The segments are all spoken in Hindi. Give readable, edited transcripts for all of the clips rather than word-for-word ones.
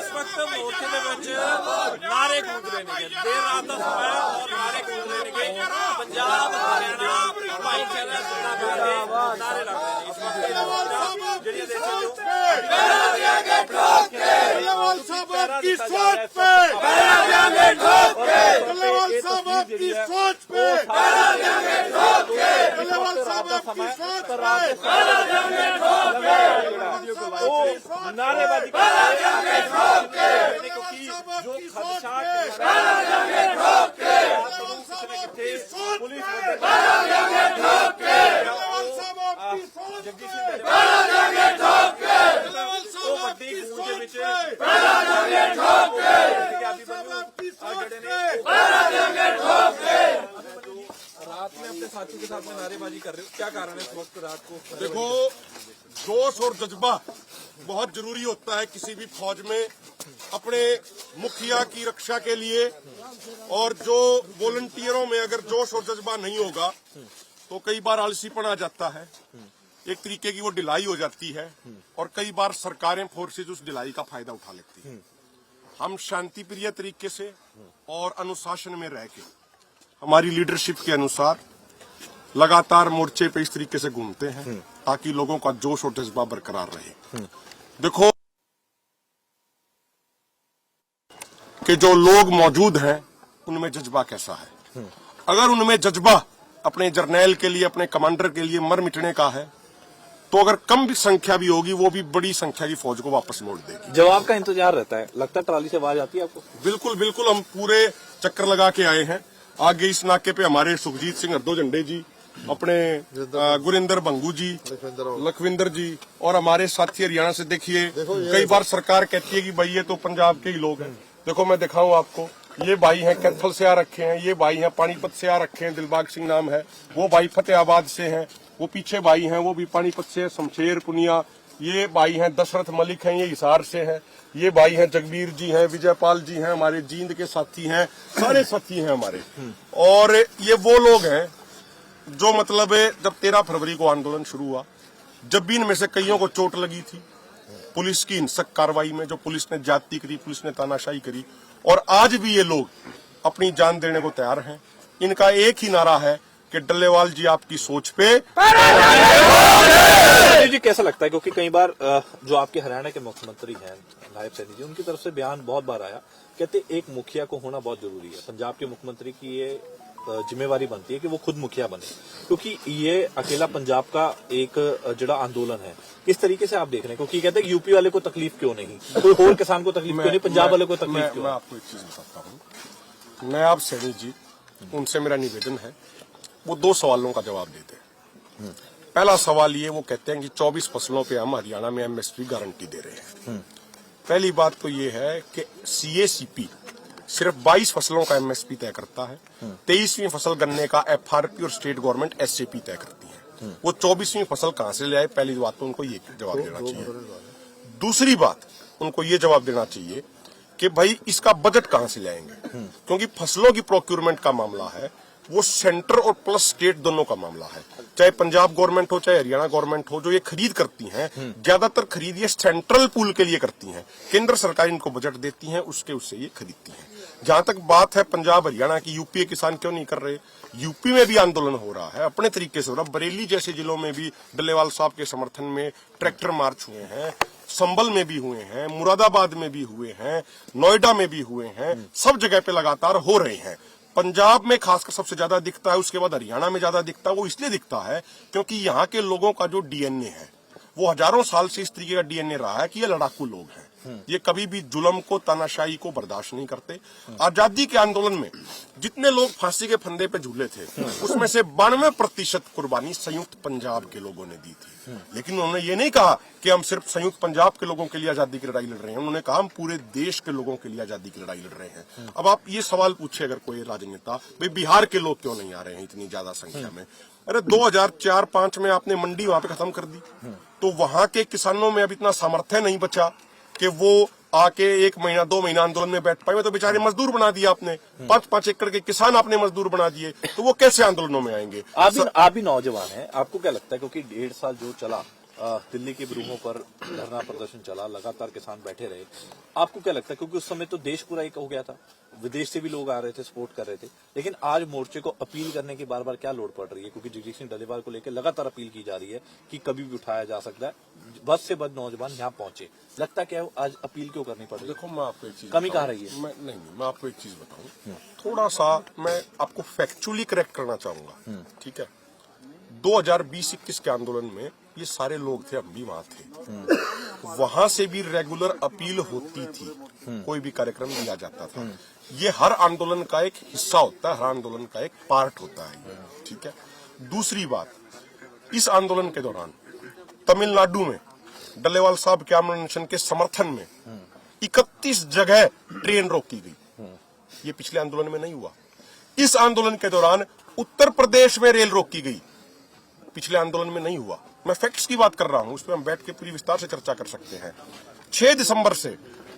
इस वक्त मोर्चे ਦੇ ਵਿੱਚ ਨਾਰੇ ਗੂੰਜ ਰਹੇ ਨੇ। ਦੇਰ ਰਾਤ ਦਾ ਸਮਾਂ ਹੈ ਔਰ ਨਾਰੇ ਗੂੰਜ ਰਹੇ ਨੇ। ਪੰਜਾਬ ਹਰਿਆਣਾ ਭਾਈਚਾਰਾ ਜ਼ਿੰਦਾਬਾਦ ਨਾਰੇ ਲੱਗ ਰਹੇ ਨੇ। ਇਸ ਵਕਤ ਜਿਹੜੀਆਂ ਦੇਖ ਸਕਦੇ ਹੋ पहरा देंगे ठोक के डल्लेवाल साहब आपकी सोच पे पहरा देंगे ठोक के डल्लेवाल साहब आपकी सोच पे पहरा देंगे ठोक के डल्लेवाल साहब आपकी सोच पे पहरा देंगे ठोक के नारेबाजी पहरा देंगे ठोक के जो खदशात पहरा देंगे ठोक के डल्लेवाल साहब आपकी सोच पुलिस पहरा देंगे ठोक के डल्लेवाल साहब आपकी सोच जगदीश पे सिंह पहरा देंगे ठोक के डल्लेवाल साहब ਵੱਡੀ ਗੂੰਜ ਦੇ ਵਿੱਚ पहरा देंगे ठोक के ਪੰਜਾਬੀ ਬੰਦੇ ਜਿਹੜੇ ਨੇ पहरा देंगे ठोक के रात में अपने साथियों के साथ में नारेबाजी कर रहे हो, क्या कारण है इस वक्त रात को? देखो, जोश और जज्बा बहुत जरूरी होता है किसी भी फौज में अपने मुखिया की रक्षा के लिए। और जो वॉलंटियरों में अगर जोश और जज्बा नहीं होगा तो कई बार आलसीपन आ जाता है, एक तरीके की वो ढिलाई हो जाती है और कई बार सरकारें फोर्सेज उस ढिलाई का फायदा उठा लेती हैं। हम शांति प्रिय तरीके से और अनुशासन में रह के हमारी लीडरशिप के अनुसार लगातार मोर्चे पे इस तरीके से घूमते हैं ताकि लोगों का जोश और जज्बा बरकरार रहे। देखो कि जो लोग मौजूद हैं उनमें जज्बा कैसा है। अगर उनमें जज्बा अपने जर्नैल के लिए, अपने कमांडर के लिए मर मिटने का है तो अगर कम भी संख्या भी होगी वो भी बड़ी संख्या की फौज को वापस मोड़ देगी। जवाब का इंतजार रहता है। लगता है ट्राली से आवाज आती है आपको? बिल्कुल बिल्कुल, हम पूरे चक्कर लगा के आए हैं। आगे इस नाके पे हमारे सुखजीत सिंह हरदो झंडे जी, अपने गुरिंदर भंगू जी, लखविंदर जी और हमारे साथी हरियाणा से। देखिए, कई बार सरकार कहती है कि भाई ये तो पंजाब के ही लोग हैं। देखो मैं दिखाऊं आपको, ये भाई हैं कैथल से आ रखे हैं, ये भाई हैं पानीपत से आ रखे हैं, दिलबाग सिंह नाम है। वो भाई फतेहाबाद से हैं, वो पीछे भाई हैं वो भी पानीपत से, शमशेर पुनिया। ये भाई हैं दशरथ मलिक हैं, ये हिसार से हैं। ये भाई हैं जगबीर जी हैं, विजयपाल जी हैं, हमारे जींद के साथी हैं, सारे साथी हैं हमारे। और ये वो लोग हैं जो मतलब जब 13 फरवरी को आंदोलन शुरू हुआ, जब भी इनमें से कईयों को चोट लगी थी पुलिस की हिंसक कार्रवाई में, जो पुलिस ने ज्यादती करी, पुलिस ने तानाशाही करी, और आज भी ये लोग अपनी जान देने को तैयार हैं। इनका एक ही नारा है कि डल्लेवाल जी आपकी सोच पे। जी कैसा लगता है, क्योंकि कई बार जो आपके हरियाणा के मुख्यमंत्री हैं नायब सैनी जी, उनकी तरफ से बयान बहुत बार आया, कहते एक मुखिया को होना बहुत जरूरी है। पंजाब के मुख्यमंत्री की ये जिम्मेवारी बनती है कि वो खुद मुखिया बने, क्योंकि ये अकेला पंजाब का एक जड़ा आंदोलन है। किस तरीके से आप देख रहे हैं, क्योंकि कहते हैं यूपी वाले को तकलीफ क्यों नहीं, कोई और किसान को तकलीफ क्यों नहीं, पंजाब वाले को तकलीफ क्यों? मैं आपको एक चीज बताता हूँ, नायब सैनी जी, उनसे मेरा निवेदन है वो 2 सवालों का जवाब देते हैं। पहला सवाल ये, वो कहते हैं कि 24 फसलों पे हम हरियाणा में एमएसपी गारंटी दे रहे हैं। पहली बात तो ये है कि सीएसीपी सिर्फ 22 फसलों का एमएसपी तय करता है, 23वीं फसल गन्ने का एफआरपी और स्टेट गवर्नमेंट एसएपी तय करती है। वो 24वीं फसल कहां से ले आए, पहली बात तो उनको ये जवाब देना चाहिए। दूसरी बात, उनको ये जवाब देना चाहिए कि भाई इसका बजट कहां से लाएंगे, क्योंकि फसलों की प्रोक्यूरमेंट का मामला है वो सेंटर और प्लस स्टेट दोनों का मामला है। चाहे पंजाब गवर्नमेंट हो, चाहे हरियाणा गवर्नमेंट हो, जो ये खरीद करती हैं, ज्यादातर खरीद ये सेंट्रल पूल के लिए करती हैं। केंद्र सरकार इनको बजट देती है, उससे ये खरीदती है। जहां तक बात है पंजाब हरियाणा की, यूपी के किसान क्यों नहीं कर रहे? यूपी में भी आंदोलन हो रहा है, अपने तरीके से हो रहा है। बरेली जैसे जिलों में भी डल्लेवाल साहब के समर्थन में ट्रैक्टर मार्च हुए हैं, संभल में भी हुए हैं, मुरादाबाद में भी हुए हैं, नोएडा में भी हुए हैं, सब जगह पे लगातार हो रहे हैं। पंजाब में खासकर सबसे ज्यादा दिखता है, उसके बाद हरियाणा में ज्यादा दिखता है। वो इसलिए दिखता है क्योंकि यहाँ के लोगों का जो डीएनए है वो हजारों साल से इस तरीके का डीएनए रहा है कि ये लड़ाकू लोग हैं। ये कभी भी जुल्म को, तानाशाही को बर्दाश्त नहीं करते। आजादी के आंदोलन में जितने लोग फांसी के फंदे पे झूले थे, उसमें से 92% कुर्बानी संयुक्त पंजाब के लोगों ने दी थी। लेकिन उन्होंने ये नहीं कहा कि हम सिर्फ संयुक्त पंजाब के लोगों के लिए आजादी की लड़ाई लड़ रहे हैं, उन्होंने कहा हम पूरे देश के लोगों के लिए आजादी की लड़ाई लड़ रहे हैं। अब आप ये सवाल पूछे अगर कोई राजनेता, भाई बिहार के लोग क्यों नहीं आ रहे हैं इतनी ज्यादा संख्या में? अरे 2004-5 में आपने मंडी वहां पे खत्म कर दी, तो वहां के किसानों में अब इतना सामर्थ्य नहीं बचा कि वो आके 1 महीना 2 महीना आंदोलन में बैठ पाए। तो बेचारे मजदूर बना दिया आपने, 5-5 एकड़ के किसान आपने मजदूर बना दिए, तो वो कैसे आंदोलनों में आएंगे? आप भी नौजवान हैं, आपको क्या लगता है, क्योंकि 1.5 साल जो चला दिल्ली के ब्रूहों पर धरना प्रदर्शन चला, लगातार किसान बैठे रहे। आपको क्या लगता है, क्योंकि उस समय तो देश पूरा एक हो गया था, विदेश से भी लोग आ रहे थे, सपोर्ट कर रहे थे, लेकिन आज मोर्चे को अपील करने की बार बार क्या लोड पड़ रही है? क्योंकि जगदीश सिंह डल्लेवाल को लेकर लगातार अपील की जा रही है कि कभी भी उठाया जा सकता है, बस से बद नौजवान यहाँ पहुंचे। लगता क्या है आज अपील क्यों करनी पड़ रही है? देखो मैं आपको एक चीज कमी कहाँ बताऊं। रही है? मैं आपको एक चीज बताऊं, थोड़ा सा मैं आपको फैक्चुअली करेक्ट करना चाहूंगा, ठीक है। 2020-21 के आंदोलन में ये सारे लोग थे, हम भी वहां थे, वहां से भी रेगुलर अपील होती थी, कोई भी कार्यक्रम दिया जाता था। ये हर आंदोलन का एक हिस्सा होता है, हर आंदोलन का एक पार्ट होता है, ठीक है। दूसरी बात, इस आंदोलन के दौरान तमिलनाडु में डल्लेवाल साहब के आमरण अनशन के समर्थन में 31 जगह ट्रेन रोकी गई। ये पिछले आंदोलन में नहीं हुआ। इस आंदोलन के दौरान उत्तर प्रदेश में रेल रोकी गई, पिछले आंदोलन में नहीं हुआ। मैं फैक्ट्स की बात कर रहा हूं, उस पर हम बैठ के पूरी विस्तार से चर्चा कर सकते हैं। 6 दिसंबर से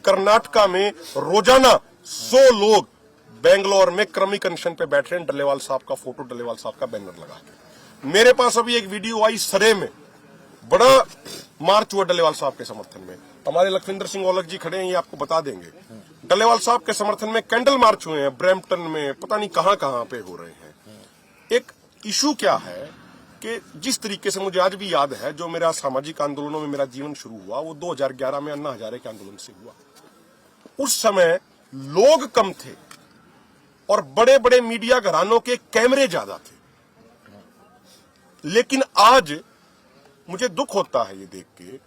कर्नाटका में रोजाना 100 लोग बेंगलोर में क्रमिक अनशन पे बैठ रहे हैं, डल्लेवाल साहब का फोटो, डल्लेवाल साहब का बैनर लगा के। मेरे पास अभी एक वीडियो आई, सरे में बड़ा मार्च हुआ डल्लेवाल साहब के समर्थन में। हमारे लखविंदर सिंह औलख जी खड़े हैं, ये आपको बता देंगे। डल्लेवाल साहब के समर्थन में कैंडल मार्च हुए हैं, ब्रैम्पटन में, पता नहीं कहां कहां पे हो रहे हैं। एक इशू क्या है कि जिस तरीके से मुझे आज भी याद है, जो मेरा सामाजिक आंदोलनों में मेरा जीवन शुरू हुआ, वो 2011 में अन्ना हजारे के आंदोलन से हुआ। उस समय लोग कम थे और बड़े बड़े मीडिया घरानों के कैमरे ज्यादा थे। लेकिन आज मुझे दुख होता है ये देख के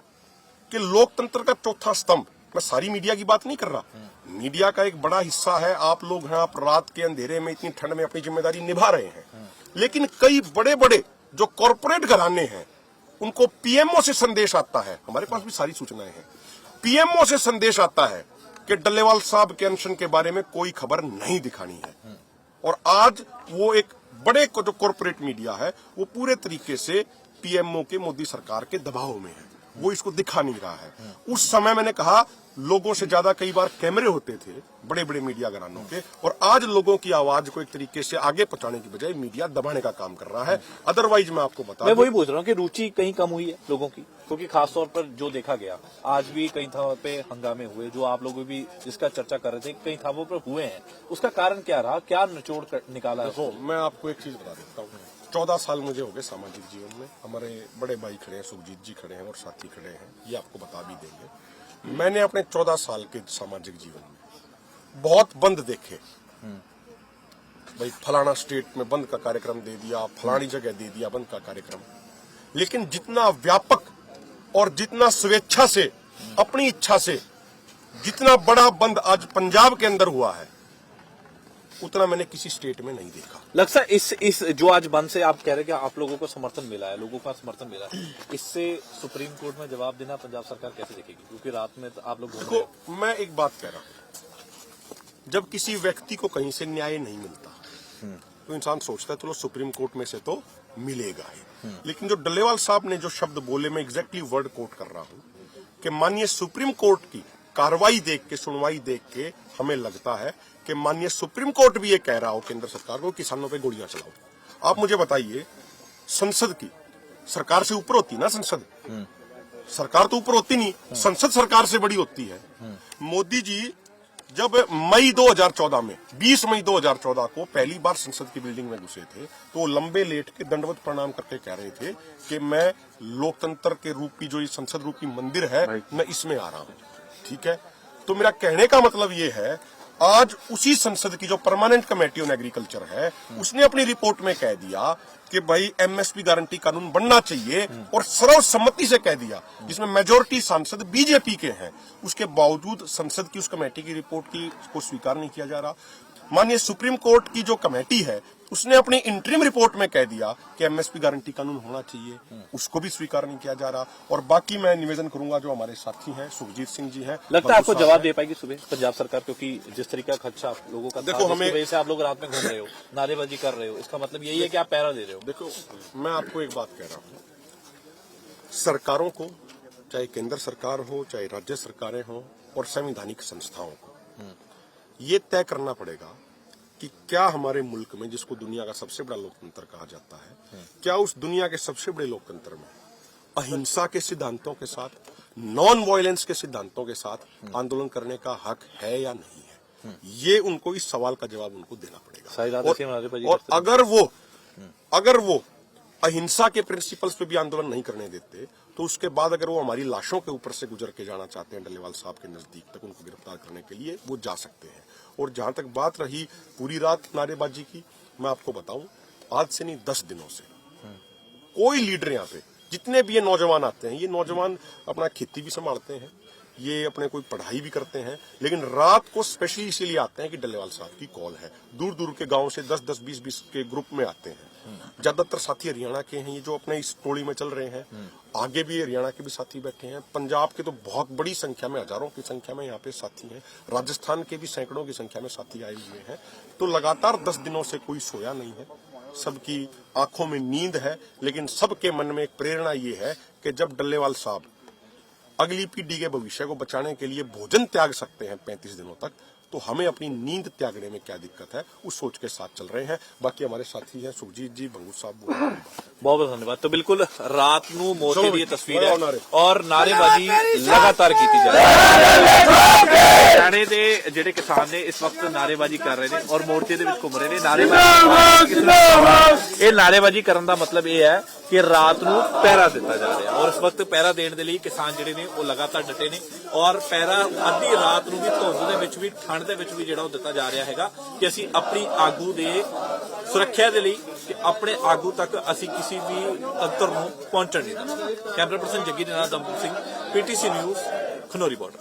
कि लोकतंत्र का चौथा स्तंभ, मैं सारी मीडिया की बात नहीं कर रहा, मीडिया का एक बड़ा हिस्सा है, आप लोग हैं, आप रात के अंधेरे में इतनी ठंड में अपनी जिम्मेदारी निभा रहे हैं, लेकिन कई बड़े बड़े जो कॉरपोरेट घराने हैं, उनको पीएमओ से संदेश आता है, हमारे पास भी सारी सूचनाएं हैं, पीएमओ से संदेश आता है कि डल्लेवाल साहब के अनशन के बारे में कोई खबर नहीं दिखानी है। और आज वो एक बड़े जो कॉरपोरेट मीडिया है, वो पूरे तरीके से पीएमओ के, मोदी सरकार के दबाव में है, वो इसको दिखा नहीं रहा है। उस समय मैंने कहा लोगों से ज्यादा कई बार कैमरे होते थे बड़े बड़े मीडिया घरानों के, और आज लोगों की आवाज को एक तरीके से आगे पहुंचाने की बजाय मीडिया दबाने का काम कर रहा है। अदरवाइज मैं आपको बता, मैं वही पूछ रहा हूँ कि रुचि कहीं कम हुई है लोगों की, क्योंकि खासतौर पर जो देखा गया, आज भी कई थावों पे हंगामे हुए, जो आप लोग भी जिसका चर्चा कर रहे थे, कई थावों पर हुए हैं, उसका कारण क्या रहा, क्या निचोड़ निकाला? देखो मैं आपको एक चीज बता देता हूँ, 14 साल मुझे हो गए सामाजिक जीवन में। हमारे बड़े भाई खड़े हैं, सुखजीत जी खड़े हैं और साथी खड़े हैं, ये आपको बता भी देंगे। मैंने अपने 14 साल के सामाजिक जीवन में बहुत बंद देखे। भाई फलाना स्टेट में बंद का कार्यक्रम दे दिया, फलानी जगह दे दिया बंद का कार्यक्रम, लेकिन जितना व्यापक और जितना स्वेच्छा से, अपनी इच्छा से जितना बड़ा बंद आज पंजाब के अंदर हुआ है, उतना मैंने किसी स्टेट में नहीं देखा। लगता है इस जो आज बंद से आप कह रहे हैं कि आप लोगों को समर्थन मिला है, लोगों का समर्थन मिला है, इससे सुप्रीम कोर्ट में जवाब देना पंजाब सरकार कैसे देखेगी? क्योंकि रात में तो आप लोग घूम रहे हो। देखो मैं एक बात कह रहा हूं, जब किसी व्यक्ति को कहीं से न्याय नहीं मिलता तो इंसान सोचता है चलो सुप्रीम कोर्ट में से तो मिलेगा ही। लेकिन जो डल्लेवाल साहब ने जो शब्द बोले, मैं एग्जैक्टली वर्ड कोट कर रहा हूं कि माननीय सुप्रीम कोर्ट की कार्रवाई देख के, सुनवाई देख के हमें लगता है कि माननीय सुप्रीम कोर्ट भी ये कह रहा हो केंद्र सरकार को, किसानों पे गोलियां चलाओ। आप मुझे बताइए, संसद की सरकार से ऊपर होती ना संसद, सरकार तो ऊपर होती नहीं, संसद सरकार से बड़ी होती है। मोदी जी जब मई 2014 में 20 मई 2014 को पहली बार संसद की बिल्डिंग में घुसे थे, तो वो लंबे लेट के दंडवत प्रणाम करके कह रहे थे कि मैं लोकतंत्र के रूपी जो ये संसद रूपी मंदिर है, मैं इसमें आ रहा हूं। ठीक है, तो मेरा कहने का मतलब ये है, आज उसी संसद की जो परमानेंट कमेटी ऑन एग्रीकल्चर है, उसने अपनी रिपोर्ट में कह दिया कि भाई एमएसपी गारंटी कानून बनना चाहिए, और सर्वसम्मति से कह दिया, जिसमें मेजोरिटी सांसद बीजेपी के हैं। उसके बावजूद संसद की उस कमेटी की रिपोर्ट को स्वीकार नहीं किया जा रहा। माननीय सुप्रीम कोर्ट की जो कमेटी है, उसने अपनी इंटरिम रिपोर्ट में कह दिया कि एमएसपी गारंटी कानून होना चाहिए, उसको भी स्वीकार नहीं किया जा रहा। और बाकी मैं निवेदन करूंगा, जो हमारे साथी हैं, सुखजीत सिंह जी हैं, लगता है आपको जवाब दे पाएगी सुबह पंजाब सरकार? क्योंकि जिस तरीका का खदशा आप लोगों का था, देखो, हमें वजह से आप लोग रात में घूम रहे हो, नारेबाजी कर रहे हो, इसका मतलब यही है कि आप पहरा दे रहे हो। देखो मैं आपको एक बात कह रहा हूं, सरकारों को, चाहे केंद्र सरकार हो, चाहे राज्य सरकारें हो, और संवैधानिक संस्थाओं को ये तय करना पड़ेगा कि क्या हमारे मुल्क में, जिसको दुनिया का सबसे बड़ा लोकतंत्र कहा जाता है, क्या उस दुनिया के सबसे बड़े लोकतंत्र में अहिंसा के सिद्धांतों के साथ, नॉन वायलेंस के सिद्धांतों के साथ आंदोलन करने का हक है या नहीं है, ये उनको इस सवाल का जवाब उनको देना पड़ेगा। और अगर वो अहिंसा के प्रिंसिपल्स पे भी आंदोलन नहीं करने देते, तो उसके बाद अगर वो हमारी लाशों के ऊपर से गुजर के जाना चाहते हैं डल्लेवाल साहब के नजदीक तक उनको गिरफ्तार करने के लिए, वो जा सकते हैं। और जहां तक बात रही पूरी रात नारेबाजी की, मैं आपको बताऊं, आज से नहीं 10 दिनों से कोई लीडर यहाँ पे, जितने भी ये नौजवान आते हैं, ये नौजवान अपना खेती भी संभालते हैं, ये अपने कोई पढ़ाई भी करते हैं, लेकिन रात को स्पेशली इसीलिए आते हैं कि डल्लेवाल साहब की कॉल है। दूर दूर के गांव से 10-10, 20-20 के ग्रुप में आते हैं। ज्यादातर साथी हरियाणा के हैं, ये जो अपने इस टोली में चल रहे हैं। आगे भी हरियाणा के भी साथी बैठे हैं, पंजाब के तो बहुत बड़ी संख्या में, हजारों की संख्या में यहाँ पे साथी हैं, राजस्थान के भी सैकड़ों की संख्या में साथी आए हुए हैं। तो लगातार 10 दिनों से कोई सोया नहीं है, सबकी आंखों में नींद है, लेकिन सबके मन में एक प्रेरणा ये है कि जब डल्लेवाल साहब अगली पीढ़ी के भविष्य को बचाने के लिए भोजन त्याग सकते हैं 35 दिनों तक, तो हमें अपनी नींद त्यागने में क्या दिक्कत है, उस सोच के साथ चल रहे हैं। बाकी हमारे साथी हैं सुखजीत जी, भंगू साहब। बहुत बहुत धन्यवाद। तो बिल्कुल रात ਨੂੰ ਮੋਰਚੇ ਦੀ ਤਸਵੀਰ ਹੈ ਔਰ ਨਾਅਰੇਬਾਜ਼ੀ ਲਗਾਤਾਰ ਕੀਤੀ ਜਾ ਰਹੀ ਹੈ। ਹਰਿਆਣੇ ਦੇ ਜਿਹੜੇ ਕਿਸਾਨ ਨੇ ਇਸ ਵਕਤ ਨਾਅਰੇਬਾਜ਼ੀ ਕਰ ਰਹੇ ਨੇ ਔਰ ਮੋਰਚੇ ਦੇ ਵਿੱਚ ਘੁੰਮ ਰਹੇ ਨੇ। ਇਹ ਨਾਅਰੇਬਾਜ਼ੀ ਕਰਨ ਦਾ ਮਤਲਬ ਇਹ ਹੈ ਕਿ ਰਾਤ ਨੂੰ ਪਹਿਰਾ ਦਿੱਤਾ ਜਾ ਰਿਹਾ ਔਰ ਇਸ ਵਕਤ ਪਹਿਰਾ ਦੇਣ ਦੇ ਲਈ ਕਿਸਾਨ ਜਿਹੜੇ ਨੇ ਉਹ ਲਗਾਤਾਰ ਡਟੇ ਨੇ ਔਰ ਪਹਿਰਾ ਅੱਧੀ ਰਾਤ ਨੂੰ ਵੀ ਧੁੰਦ ਦੇ ਵਿੱਚ ਵੀ ਠੰਡ ਦੇ ਵਿੱਚ ਵੀ ਜਿਹੜਾ ਉਹ ਦਿੱਤਾ ਜਾ ਰਿਹਾ ਹੈਗਾ ਕਿ ਅਸੀਂ ਆਪਣੀ ਆਗੂ ਦੇ ਸੁਰੱਖਿਆ ਦੇ ਲਈ ਕਿ ਆਪਣੇ ਆਗੂ ਤੱਕ ਅਸੀਂ ਕਿਸੇ ਵੀ ਤੰਤਰ ਨੂੰ ਪਹੁੰਚਣ ਨਹੀਂ ਦੇਣਾ। ਕੈਮਰਾ ਪਰਸਨ ਜੱਗੀ ਦੇ ਨਾਲ Dampreet Singh, PTC news, Khanauri border.